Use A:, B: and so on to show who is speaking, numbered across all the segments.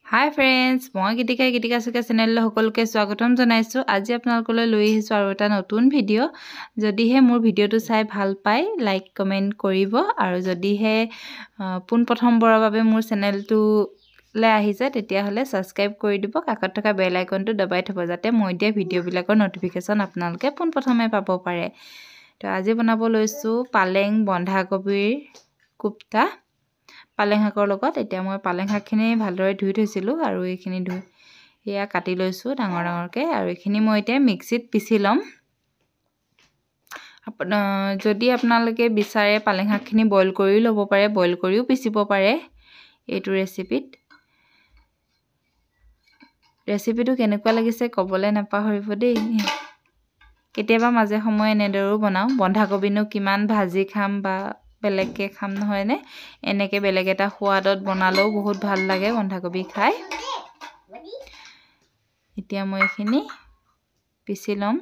A: হাই friends, মই গীতিকা চুকা চেনেললৈ সকলোকে স্বাগতম জনাইছোঁ। আজি আপোনালোকলৈ লৈ আহিছোঁ আৰু এটা নতুন ভিডিঅ'। যদিহে মোৰ ভিডিঅ'টো চাই ভাল পায়, লাইক কমেণ্ট কৰিব, আৰু যদিহে পোনপ্ৰথমবাৰৰ বাবে মোৰ চেনেলটোলৈ আহিছে তেতিয়াহ'লে ছাবস্ক্ৰাইব কৰি দিব, কাষত থকা বেল আইকনটো দবাই থ'ব, যাতে মই দিয়া ভিডিঅ'বিলাকৰ ন'টিফিকেশ্যন আপোনালোকে পোনপ্ৰথমে পাব পাৰে। তো আজি বনাব লৈছোঁ পালেং বন্ধাকবিৰ কোপ্তা পালেং শাকৰ লগত। এতিয়া মই পালেং শাকখিনি ভালদৰে ধুই থৈছিলোঁ আৰু এইখিনি ধুই এয়া কাটি লৈছোঁ ডাঙৰ ডাঙৰকৈ, আৰু এইখিনি মই এতিয়া মিক্সিত পিচি ল'ম। যদি আপোনালোকে বিচাৰে পালেং শাকখিনি বইল কৰিও ল'ব পাৰে, বইল কৰিও পিচিব পাৰে এইটো ৰেচিপিটো কেনেকুৱা লাগিছে ক'বলৈ নাপাহৰিব দেই। কেতিয়াবা মাজে সময়ে এনেদৰেও বনাওঁ। বন্ধাকবিনো কিমান ভাজি খাম বা বেলেগকৈ খাম নহয়নে, এনেকৈ বেলেগ এটা সোৱাদত বনালেও বহুত ভাল লাগে বন্ধাকবি খাই। এতিয়া মই এইখিনি পিচি ল'ম,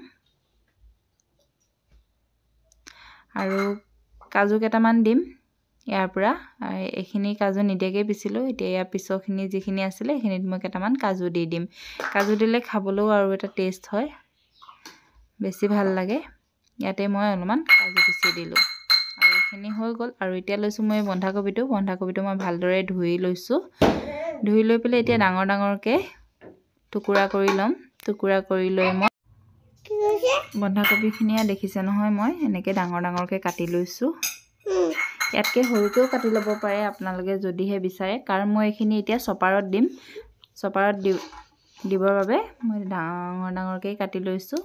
A: আৰু কাজু কেইটামান দিম ইয়াৰ পৰা। এইখিনি কাজু নিদিয়াকৈ পিচিলোঁ। এতিয়া ইয়াৰ পিছৰখিনি যিখিনি আছিলে সেইখিনিত মই কেইটামান কাজু দি দিম। কাজু দিলে খাবলৈও আৰু এটা টেষ্ট হয়, বেছি ভাল লাগে। ইয়াতে মই অলপমান কাজু পিচি দিলোঁ, আৰু এইখিনি হৈ গ'ল। আৰু এতিয়া লৈছোঁ মই বন্ধাকবিটো মই ভালদৰে ধুই লৈছোঁ। ধুই লৈ পেলাই এতিয়া ডাঙৰ ডাঙৰকৈ টুকুৰা কৰি ল'ম। টুকুৰা কৰি লৈ মই বন্ধাকবিখিনি দেখিছে নহয়, মই এনেকৈ ডাঙৰ ডাঙৰকৈ কাটি লৈছোঁ। ইয়াতকৈ সৰুকৈও কাটি ল'ব পাৰে আপোনালোকে যদিহে বিচাৰে, কাৰণ মই এইখিনি এতিয়া চপাৰত দিম। চপাৰত দিবৰ বাবে মই ডাঙৰ ডাঙৰকৈ কাটি লৈছোঁ।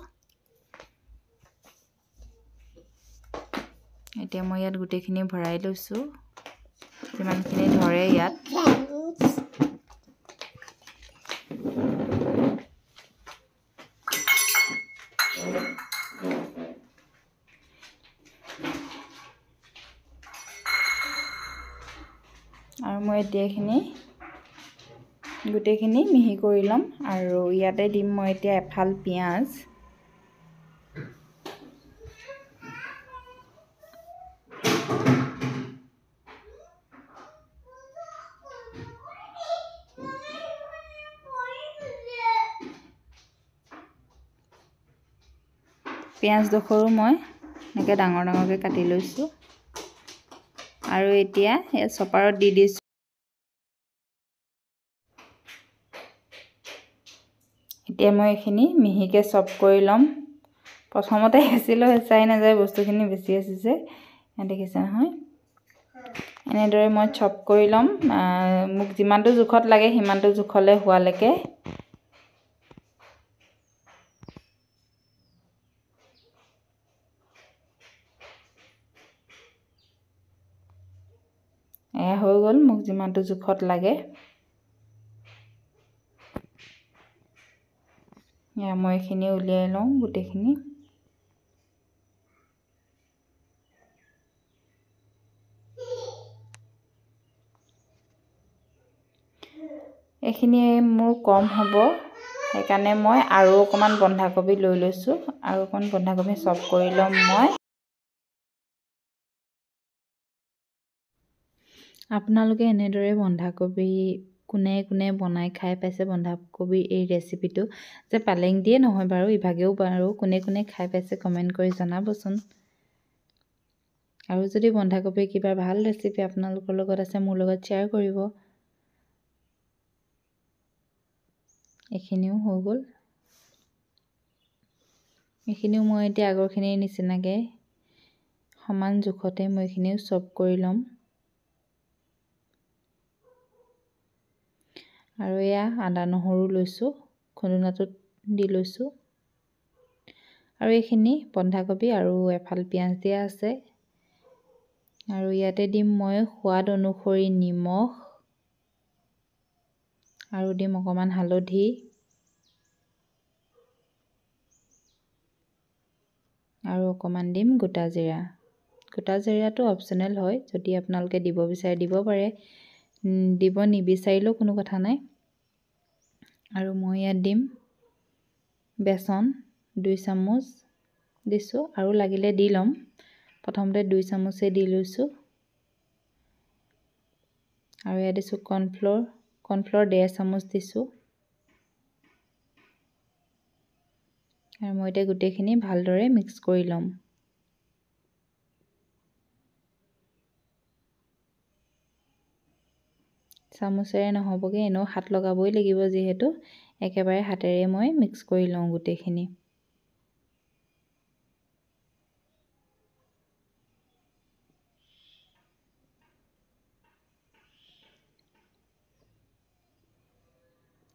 A: এতিয়া মই ইয়াত গোটেইখিনি ভৰাই লৈছোঁ, যিমানখিনি ধৰে ইয়াত। আৰু মই এতিয়া গোটেইখিনি মিহি কৰি ল'ম। আৰু ইয়াতে দিম মই এতিয়া এফাল পিঁয়াজ। পিঁয়াজডোখৰো মই এনেকৈ ডাঙৰ ডাঙৰকৈ কাটি লৈছোঁ, আৰু এতিয়া এই চপাৰত দি দিছোঁ। এতিয়া মই এইখিনি মিহিকৈ চপ কৰি ল'ম। প্ৰথমতে হেঁচিলেও হেঁচাই নাযায়, বস্তুখিনি বেছি হেঁচিছে, দেখিছে নহয়। এনেদৰে মই চপ কৰি ল'ম। মোক যিমানটো জোখত লাগে সিমানটো জোখলৈ হোৱালৈকে। এয়া হৈ গ'ল মোক যিমানটো জোখত লাগে। এয়া মই এইখিনি উলিয়াই লওঁ গোটেইখিনি। এইখিনি মোৰ কম হ'ব, সেইকাৰণে মই আৰু অকণমান বন্ধাকবি লৈ লৈছোঁ। আৰু অকণমান বন্ধাকবি চপ কৰি ল'ম মই। আপোনালোকে এনেদৰে বন্ধাকবি কোনে কোনে বনাই খাই পাইছে, বন্ধাকবিৰ এই ৰেচিপিটো যে পালেং দিয়ে নহয় বাৰু, ইভাগেও বাৰু কোনে কোনে খাই পাইছে কমেণ্ট কৰি জনাবচোন। আৰু যদি বন্ধাকবিৰ কিবা ভাল ৰেচিপি আপোনালোকৰ লগত আছে মোৰ লগত শ্বেয়াৰ কৰিব। এইখিনিও হৈ গ'ল। এইখিনিও মই এতিয়া আগৰখিনিৰ নিচিনাকৈ সমান জোখতে মই এইখিনিও চপ কৰি ল'ম। আৰু এয়া আদা নহৰু লৈছোঁ, খুন্দুনাটোত দি লৈছোঁ। আৰু এইখিনি বন্ধাকবি আৰু এফাল পিঁয়াজ দিয়া আছে। আৰু ইয়াতে দিম মই সোৱাদ অনুসৰি নিমখ, আৰু দিম অকণমান হালধি, আৰু অকণমান দিম গোটা জিৰা। গোটা জিৰাটো অপশ্যনেল হয়, যদি আপোনালোকে দিব বিচাৰে দিব পাৰে, দিব নিবিচাৰিলেও কোনো কথা নাই। আৰু মই ইয়াত দিম বেচন 2 চামুচ দিছোঁ, আৰু লাগিলে দি ল'ম। প্ৰথমতে 2 চামুচেই দি লৈছোঁ। আৰু ইয়াত দিছোঁ কৰ্ণফ্ল'ৰ কৰ্ণফ্ল'ৰ 1.5 চামুচ দিছোঁ আৰু মই এতিয়া গোটেইখিনি ভালদৰে মিক্স কৰি ল'ম চামুচেৰে নহ'বগে এনেও হাত লগাবই লাগিব যিহেতু একেবাৰে হাতেৰে মই মিক্স কৰি লওঁ গোটেইখিনি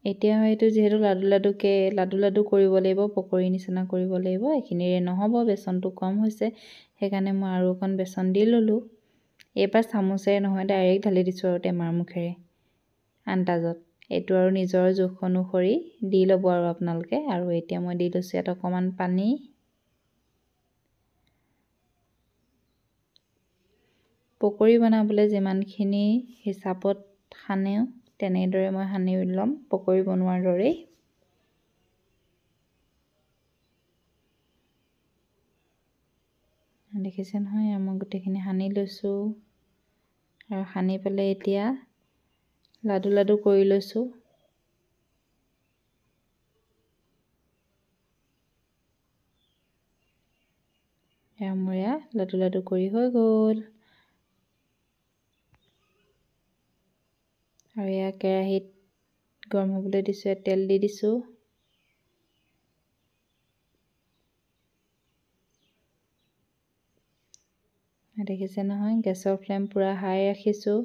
A: এতিয়া হয়তো যেহেতু লাডু কৰিব লাগিব পকৰি নিচিনা কৰিব লাগিব এখিনিৰে নহ'ব বেচনটো কম হৈছে সেইকাৰণে মই আৰু অকণ বেচন দি ল'লোঁ এইবাৰ চামুচেৰে নহয় ডাইৰেক্ট ঢালি দিছোঁ আৰু টেমাৰ মুখেৰে আন্দাজত এইটো আৰু নিজৰ জোখ অনুসৰি দি ল'ব আৰু আপোনালোকে আৰু এতিয়া মই দি লৈছোঁ ইয়াত অকণমান পানী পকৰি বনাবলৈ যিমানখিনি হিচাপত সানে তেনেদৰে মই সানি ল'ম পকৰি বনোৱাৰ দৰেই দেখিছে নহয় মই গোটেইখিনি সানি লৈছোঁ আৰু সানি পেলাই এতিয়া লাডু কৰি লৈছোঁ মোৰ লাডু কৰি হৈ গ'ল আৰু এয়া কেৰাহীত গৰম হ'বলৈ দিছোঁ তেল দি দিছোঁ দেখিছে নহয় গেছৰ ফ্লেম পুৰা হাই ৰাখিছোঁ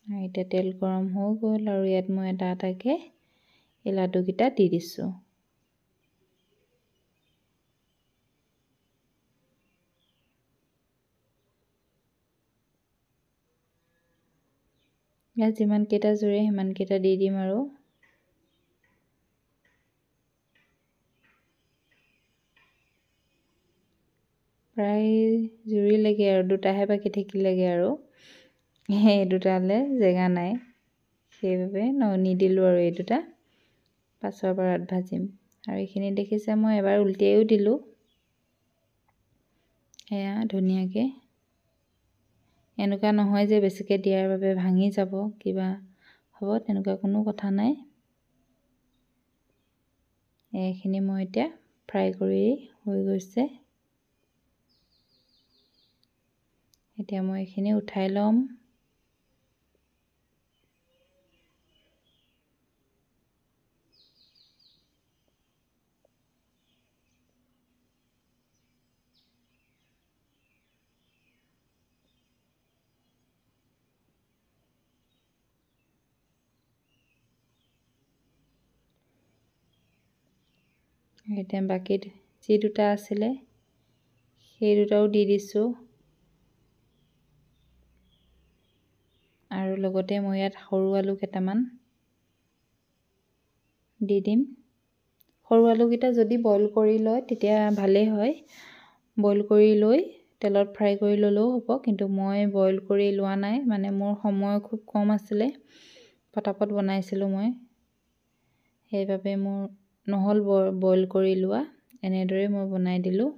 A: এতিয়া তেল গৰম হৈ গ'ল আৰু ইয়াত মই এটা এটাকৈ এই লাডুকেইটা দি দিছোঁ ইয়াত যিমানকেইটা জুৰে সিমানকেইটা দি দিম আৰু প্ৰায় জুৰিলেগে আৰু দুটাহে বাকী থাকিলেগে আৰু এই দুটালৈ জেগা নাই সেইবাবে নিদিলোঁ আৰু এই দুটা পাছৰ বাৰত ভাজিম আৰু এইখিনি দেখিছে মই এবাৰ উল্টিয়াইও দিলোঁ এয়া ধুনীয়াকৈ এনেকুৱা নহয় যে বেছিকৈ দিয়াৰ বাবে ভাঙি যাব কিবা হ'ব তেনেকুৱা কোনো কথা নাই এইখিনি মই এতিয়া ফ্ৰাই কৰি হৈ গৈছে এতিয়া মই এইখিনি উঠাই ল'ম এতিয়া বাকী যি দুটা আছিলে সেই দুটাও দি দিছোঁ আৰু লগতে মই ইয়াত সৰু আলু কেইটামান দি দিম সৰু আলুকেইটা যদি বইল কৰি লয় তেতিয়া ভালেই হয় বইল কৰি লৈ তেলত ফ্ৰাই কৰি ল'লেও হ'ব কিন্তু মই বইল কৰি লোৱা নাই মানে মোৰ সময় খুব কম আছিলে পটাপট বনাইছিলোঁ মই সেইবাবে মোৰ নহ'ল বইল কৰি লোৱা এনেদৰে মই বনাই দিলোঁ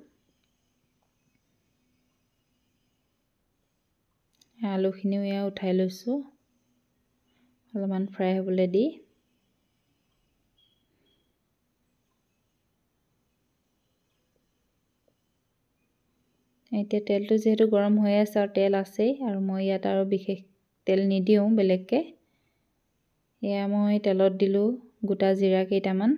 A: আলুখিনিও এয়া উঠাই লৈছোঁ অলপমান ফ্ৰাই হ'বলৈ দি এতিয়া তেলটো যিহেতু গৰম হৈ আছে আৰু তেল আছেই আৰু মই ইয়াত আৰু বিশেষ তেল নিদিওঁ বেলেগকৈ এয়া মই তেলত দিলোঁ গোটা জিৰা কেইটামান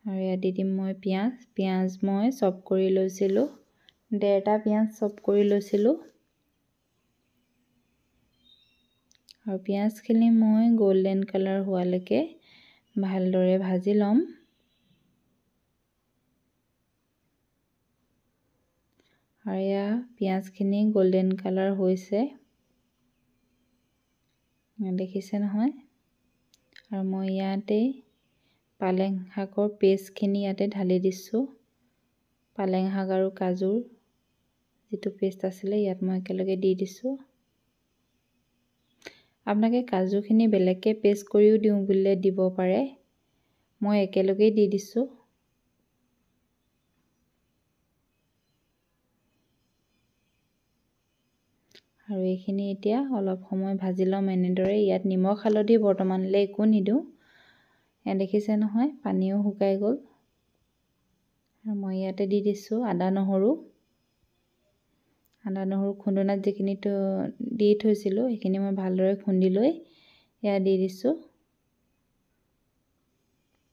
A: আৰু ইয়াত দি দিম মই পিঁয়াজ মই চপ কৰি লৈছিলোঁ 1.5টা পিঁয়াজ চপ কৰি লৈছিলোঁ আৰু পিঁয়াজখিনি মই গোল্ডেন কালাৰ হোৱালৈকে ভালদৰে ভাজি ল'ম আৰু এয়া পিঁয়াজখিনি গোল্ডেন কালাৰ হৈছে দেখিছে নহয় আৰু মই ইয়াতে পালেং শাকৰ পেষ্টখিনি ইয়াতে ঢালি দিছোঁ পালেং শাক আৰু কাজুৰ যিটো পেষ্ট আছিলে ইয়াত মই একেলগে দি দিছোঁ আপোনালোকে কাজুখিনি বেলেগকৈ পেষ্ট কৰিও দিওঁ বুলিলে দিব পাৰে মই একেলগেই দি দিছোঁ আৰু এইখিনি এতিয়া অলপ সময় ভাজি ল'ম এনেদৰে। ইয়াত নিমখ হালধি বৰ্তমানলৈ একো নিদিওঁ। এয়া দেখিছে নহয়, পানীও শুকাই গ'ল। আৰু মই ইয়াতে দি দিছোঁ আদা নহৰু খুন্দনাত যিখিনি দি থৈছিলোঁ সেইখিনি মই ভালদৰে খুন্দি লৈ এয়া দি দিছোঁ।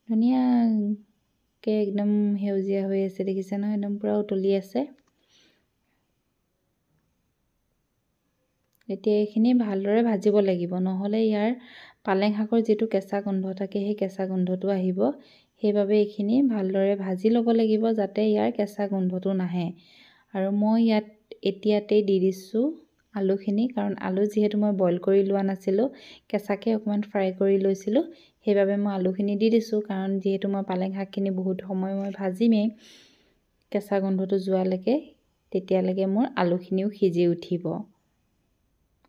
A: ধুনীয়াকৈ একদম সেউজীয়া হৈ আছে, দেখিছে নহয়, একদম পূৰা উতলি আছে। এতিয়া এইখিনি ভালদৰে ভাজিব লাগিব, নহ'লে ইয়াৰ পালেং শাকৰ যিটো কেঁচা গোন্ধ থাকে সেই কেঁচা গোন্ধটো আহিব। সেইবাবে এইখিনি ভালদৰে ভাজি ল'ব লাগিব যাতে ইয়াৰ কেঁচা গোন্ধটো নাহে। আৰু মই ইয়াত এতিয়াতেই দি দিছোঁ আলুখিনি, কাৰণ আলু যিহেতু মই বইল কৰি লোৱা নাছিলোঁ, কেঁচাকৈ অকণমান ফ্ৰাই কৰি লৈছিলোঁ, সেইবাবে মই আলুখিনি দি দিছোঁ। কাৰণ যিহেতু মই পালেং শাকখিনি বহুত সময় মই ভাজিমেই কেঁচা গোন্ধটো যোৱালৈকে, তেতিয়ালৈকে মোৰ আলুখিনিও সিজি উঠিব।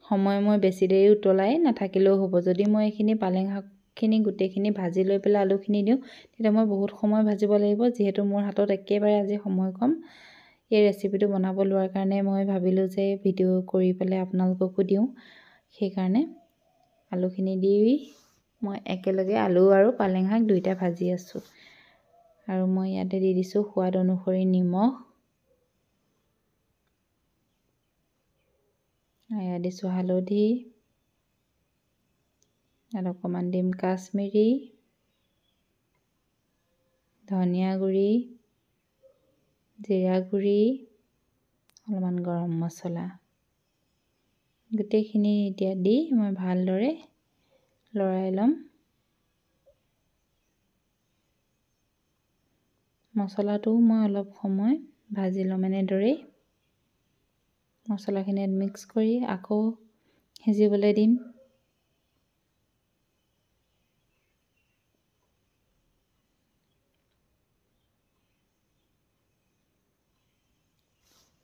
A: সময় মই বেছি দেৰি উতলাই নাথাকিলেও হ'ব। যদি মই এইখিনি পালেং শাকখিনি গোটেইখিনি ভাজি লৈ পেলাই আলুখিনি দিওঁ, তেতিয়া মই বহুত সময় ভাজিব লাগিব। যিহেতু মোৰ হাতত একেবাৰে আজি সময় কম, এই ৰেচিপিটো বনাব লোৱাৰ কাৰণে মই ভাবিলোঁ যে ভিডিঅ' কৰি পেলাই আপোনালোককো দিওঁ। সেইকাৰণে আলুখিনি দি মই একেলগে আলু আৰু পালেং শাক দুইটা ভাজি আছোঁ। আৰু মই ইয়াতে দি দিছোঁ সোৱাদ অনুসৰি নিমখ, ইয়াত দিছোঁ হালধি, ইয়াত অকণমান দিম কাশ্মীৰী, ধনিয়া গুড়ি, জিৰা গুড়ি, অলপমান গৰম মছলা, গোটেইখিনি এতিয়া দি মই ভালদৰে লৰাই ল'ম। মছলাটো মই অলপ সময় ভাজি ল'ম এনেদৰেই। মছলাখিনি মিক্স কৰি আকৌ সিজিবলৈ দিম।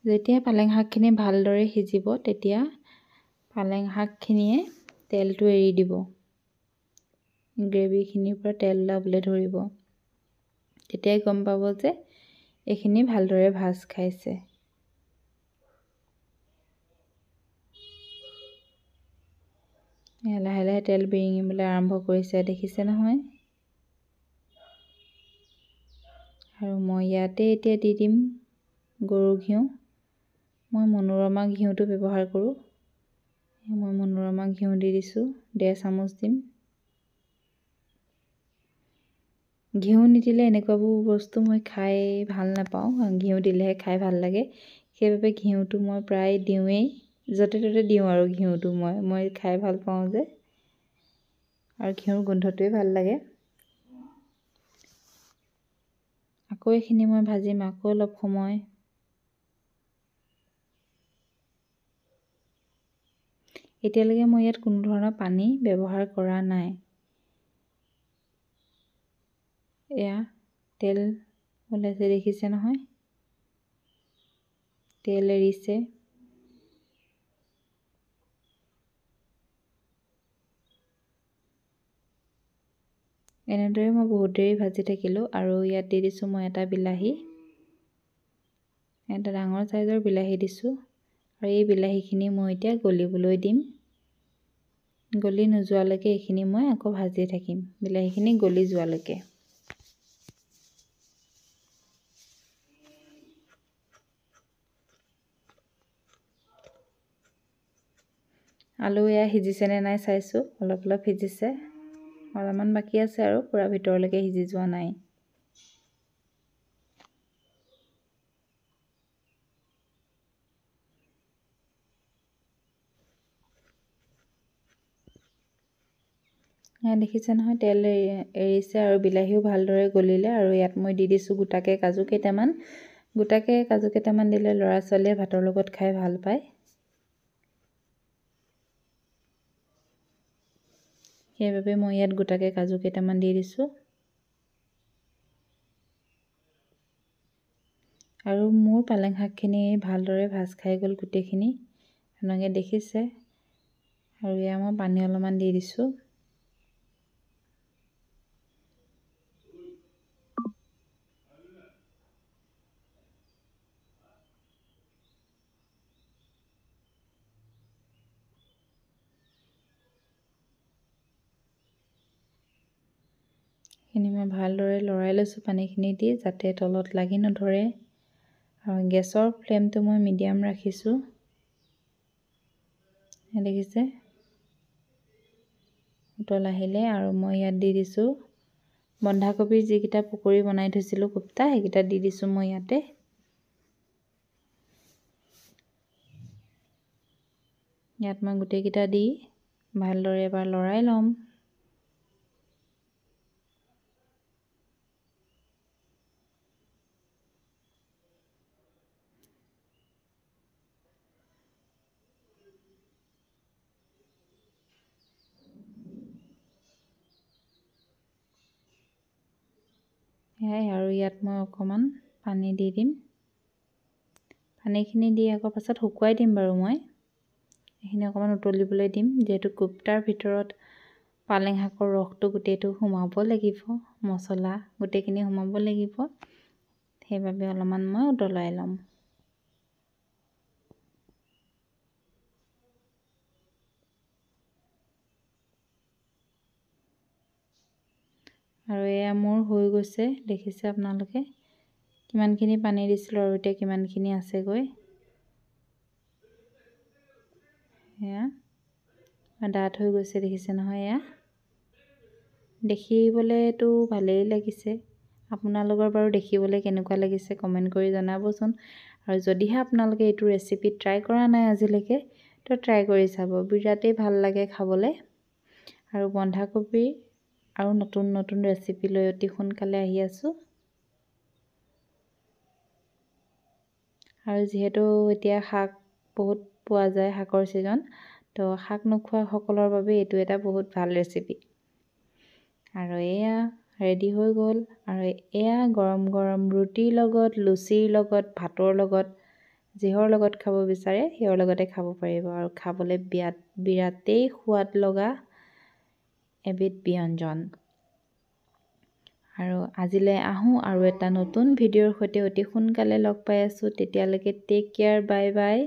A: যেতিয়া পালেং শাকখিনি ভালদৰে সিজিব, তেতিয়া পালেং শাকখিনিয়ে তেলটো এৰি দিব, গ্ৰেভিখিনিৰ পৰা তেল ওলাবলৈ ধৰিব। তেতিয়াই গম পাব যে এইখিনি ভালদৰে ভাজ খাইছে। লাহে লাহে তেল বিৰিঙিবলৈ আৰম্ভ কৰিছে, দেখিছে নহয়। আৰু মই ইয়াতে এতিয়া দি দিম গৰু ঘিউ। মই মনোৰমা ঘিউটো ব্যৱহাৰ কৰোঁ। মই মনোৰমা ঘিউ দি দিছোঁ, 1.5 চামুচ দিম। ঘিউ নিদিলে এনেকুৱাবোৰ বস্তু মই খাই ভাল নাপাওঁ, ঘিউ দিলেহে খাই ভাল লাগে। সেইবাবে ঘিউটো মই প্ৰায় দিওঁৱেই, য'তে ত'তে দিওঁ আৰু ঘিউটো মই খাই ভাল পাওঁ যে, আৰু ঘিউৰ গোন্ধটোৱে ভাল লাগে। আকৌ এইখিনি মই ভাজিম, আকৌ অলপ সময়। এতিয়ালৈকে মই ইয়াত কোনো ধৰণৰ পানী ব্যৱহাৰ কৰা নাই। এয়া তেল ওলাইছে, দেখিছে নহয়, তেল এৰিছে। এনেদৰে মই বহুত দেৰি ভাজি থাকিলোঁ। আৰু ইয়াত দি দিছোঁ মই এটা বিলাহী, এটা ডাঙৰ চাইজৰ বিলাহী দিছোঁ। আৰু এই বিলাহীখিনি মই এতিয়া গলিবলৈ দিম। গলি নোযোৱালৈকে এইখিনি মই আকৌ ভাজি থাকিম, বিলাহীখিনি গলি যোৱালৈকে। আলু এয়া সিজিছেনে নাই চাইছোঁ, অলপ অলপ সিজিছে, অলপমান বাকী আছে আৰু পূৰা ভিতৰলৈকে সিজি যোৱা নাই। দেখিছে নহয়, তেল এৰিছে আৰু বিলাহীও ভালদৰে গলিলে। আৰু ইয়াত মই দি দিছোঁ গোটাকৈ কাজু কেইটামান। গোটাকৈ কাজু কেইটামান দিলে ল'ৰা ছোৱালীয়ে ভাতৰ লগত খাই ভাল পায়। সেইবাবে মই ইয়াত গোটাকৈ কাজু কেইটামান দি দিছোঁ। আৰু মোৰ পালেং শাকখিনি ভালদৰে ভাজ খাই গ'ল গোটেইখিনি, আপোনালোকে দেখিছে। আৰু এয়া মই পানী অলপমান দি দিছোঁ। খিনি মই ভালদৰে লৰাই লৈছোঁ পানীখিনি দি, যাতে তলত লাগি নধৰে। আৰু গেছৰ ফ্লেমটো মই মিডিয়াম ৰাখিছোঁ। দেখিছে উতল আহিলে আৰু মই ইয়াত দি দিছোঁ বন্ধাকবিৰ যিকেইটা পকৰি বনাই থৈছিলোঁ কোপ্তা, সেইকেইটা দি দিছোঁ মই ইয়াতে। ইয়াত মই গোটেইকেইটা দি ভালদৰে এবাৰ লৰাই ল'ম। আৰু ইয়াত মই অকণমান পানী দি দিম। পানীখিনি দি আকৌ পাছত শুকুৱাই দিম বাৰু মই। এইখিনি অকণমান উতলিবলৈ দিম, যিহেতু কোপ্তাৰ ভিতৰত পালেং শাকৰ ৰসটো গোটেইটো সোমাব লাগিব, মছলা গোটেইখিনি সোমাব লাগিব। সেইবাবে অলপমান মই উতলাই ল'ম। আৰু এয়া মোৰ হৈ গৈছে, দেখিছে আপোনালোকে কিমানখিনি পানী দিছিলোঁ আৰু এতিয়া কিমানখিনি আছেগৈ। এয়া ডাঠ হৈ গৈছে, দেখিছে নহয়। এয়া দেখিবলৈতো ভালেই লাগিছে। আপোনালোকৰ বাৰু দেখিবলৈ কেনেকুৱা লাগিছে কমেণ্ট কৰি জনাবচোন। আৰু যদিহে আপোনালোকে এইটো ৰেচিপি ট্ৰাই কৰা নাই আজিলৈকে, তো ট্ৰাই কৰি চাব, বিৰাটেই ভাল লাগে খাবলৈ। আৰু বন্ধাকবিৰ আৰু নতুন নতুন ৰেচিপি লৈ অতি সোনকালে আহি আছোঁ। আৰু যিহেতু এতিয়া শাক বহুত পোৱা যায়, শাকৰ ছিজন, তো শাক নোখোৱা সকলৰ বাবে এইটো এটা বহুত ভাল ৰেচিপি। আৰু এয়া ৰেডি হৈ গ'ল। আৰু এয়া গৰম গৰম ৰুটিৰ লগত, লুচিৰ লগত, ভাতৰ লগত, যিহৰ লগত খাব বিচাৰে সেইৰ লগতে খাব পাৰিব। আৰু খাবলৈ বিৰাটেই সোৱাদ লগা এবিধ ব্যঞ্জন। আৰু আজিলৈ আহোঁ আৰু এটা নতুন ভিডিঅ'ৰ সৈতে অতি সোনকালে লগ পাই আছোঁ। তেতিয়ালৈকে টেক কেয়াৰ, বাই বাই।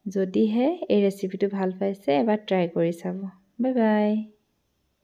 A: যদিহে এই ৰেচিপিটো ভাল পাইছে এবাৰ ট্ৰাই কৰি চাব। Bye bye.